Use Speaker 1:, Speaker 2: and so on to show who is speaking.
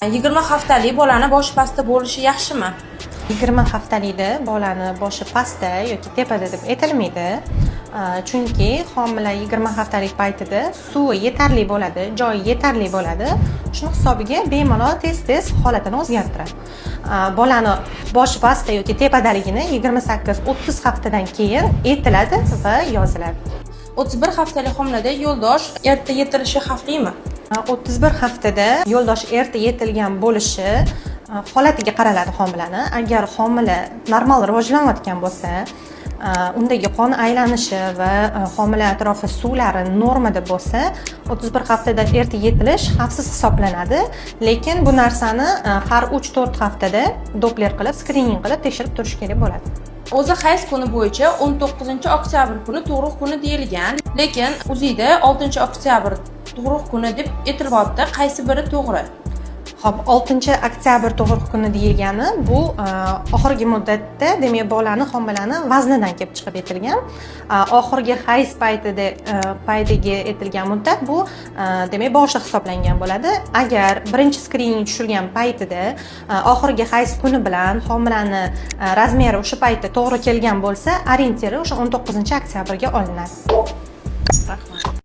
Speaker 1: 20 haftalik bolani boshi pastda bo'lishi yaxshimi?
Speaker 2: 20 haftalikda bolani boshi pastda yoki tepada deb aytilmaydi. Chunki homila 20 haftalik paytida suvi yetarli bo'ladi, joyi yetarli bo'ladi. Shuning hisobiga bemalol tez-tez holatini o'zgartiradi. Bolani boshi pastda yoki tepadaligini 28-30 haftadan keyin aytiladi va yoziladi.
Speaker 1: 31 haftalik homilada yo'ldosh erta yetilishi xavflimi?
Speaker 2: 31 haftada yo'ldosh erta yetilgan bo'lishi holatiga qaraladi homilani. Agar homila normal rivojlanayotgan bo'lsa, undagi qon aylanishi va homila atrofi suvlari normada bo'lsa, 31 haftada erta yetilish xavfsiz hisoblanadi. Lekin bu narsani har 3-4 haftada doppler qilib, skrining qilib tekshirib turish kerak bo'ladi.
Speaker 1: O'zi hayz kuni bo'yicha 19-oktyabr kuni tug'ruq kuni deyilgan, lekin UZIda 6-oktyabr tug'ruq kuni deb aytilyapti. Qaysi biri to'g'ri?
Speaker 2: Xo'p, 6-oktyabr tug'ruq kuni deyilgani bu oxirgi muddatda, demak, bolani homilani vaznidan kelib chiqib aytilgan. Oxirgi hayz paytiga aytilgan muddat bu demak boshida hisoblangan bo'ladi. Agar birinchi skrining tushilgan paytida oxirgi hayz kuni bilan homilani razmeri o'sha paytda to'g'ri kelgan bo'lsa, orientiri o'sha 19-oktyabrga olinadi.